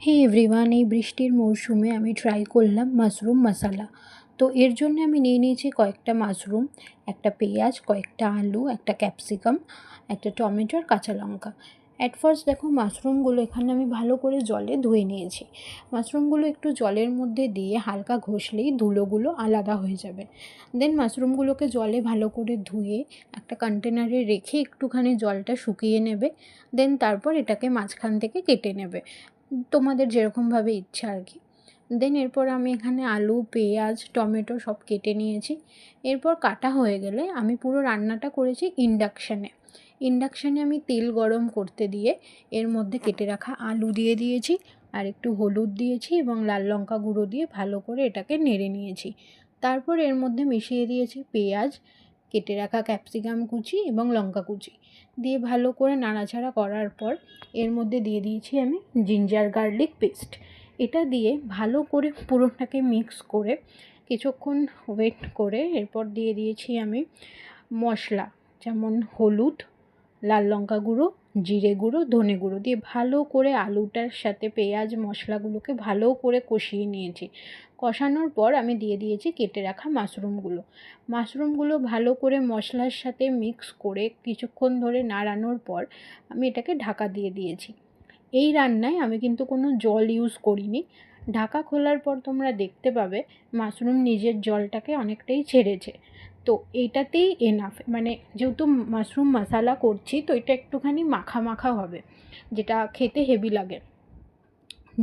হে everyone, এই বৃষ্টির মরশুমে আমি ট্রাই করলাম মাশরুম মশালা। তো এর জন্য আমি নিয়ে নিয়েছি কয়েকটা মাশরুম, একটা পেঁয়াজ, কয়েকটা আলু, একটা ক্যাপসিকাম, একটা টমেটো আর কাঁচা লঙ্কা। অ্যাট ফার্স্ট দেখো মাশরুমগুলো এখানে আমি ভালো করে জলে ধুয়ে নিয়েছি। মাশরুমগুলো একটু জলের মধ্যে দিয়ে হালকা ঘষলেই ধুলোগুলো আলাদা হয়ে যাবে। দেন মাশরুমগুলোকে জলে ভালো করে ধুয়ে একটা কন্টেনারে রেখে একটুখানি জলটা শুকিয়ে নেবে। দেন তারপর এটাকে মাঝখান থেকে কেটে নেবে, তোমাদের যেরকমভাবে ইচ্ছা আর কি। দেন এরপর আমি এখানে আলু, পেঁয়াজ, টমেটো সব কেটে নিয়েছি। এরপর কাটা হয়ে গেলে আমি পুরো রান্নাটা করেছি ইন্ডাকশানে আমি তেল গরম করতে দিয়ে এর মধ্যে কেটে রাখা আলু দিয়ে দিয়েছি, আর একটু হলুদ দিয়েছি এবং লাল লঙ্কা গুঁড়ো দিয়ে ভালো করে এটাকে নেড়ে নিয়েছি। তারপর এর মধ্যে মিশিয়ে দিয়েছি পেঁয়াজ, কেটে রাখা ক্যাপসিকাম কুচি এবং লঙ্কা কুচি দিয়ে ভালো করে নাড়াচাড়া করার পর এর মধ্যে দিয়ে দিয়েছি আমি জিঞ্জার গার্লিক পেস্ট। এটা দিয়ে ভালো করে পুরোটাকে মিক্স করে কিছুক্ষণ ওয়েট করে এরপর দিয়ে দিয়েছি আমি মশলা, যেমন হলুদ, লাল লঙ্কা গুঁড়ো, জিরে গুঁড়ো, ধনে গুঁড়ো দিয়ে ভালো করে আলুটার সাথে পেঁয়াজ মশলাগুলোকে ভালো করে কষিয়ে নিয়েছি। কষানোর পর আমি দিয়ে দিয়েছি কেটে রাখা মাশরুমগুলো ভালো করে মশলার সাথে মিক্স করে কিছুক্ষণ ধরে নাড়ানোর পর আমি এটাকে ঢাকা দিয়ে দিয়েছি। এই রান্নায় আমি কিন্তু কোনো জল ইউজ করিনি। ঢাকা খোলার পর তোমরা দেখতে পাবে মাশরুম নিজের জলটাকে অনেকটাই ছেড়েছে। তো এইটাতেই এনাফ, মানে যেহেতু মাশরুম মশালা করছি তো এটা একটুখানি মাখা মাখা হবে, যেটা খেতে হেভি লাগে।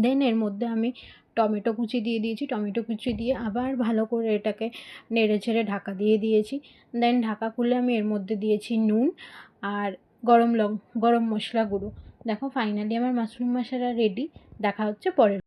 দেন এর মধ্যে আমি টমেটো কুচি দিয়ে দিয়েছি, টমেটো কুচি দিয়ে আবার ভালো করে এটাকে নেড়ে ছেড়ে ঢাকা দিয়ে দিয়েছি। দেন ঢাকা খুলে আমি এর মধ্যে দিয়েছি নুন আর গরম মশলা গুঁড়ো। দেখো ফাইনালি আমার মাশরুম মশলা রেডি। দেখা হচ্ছে পরের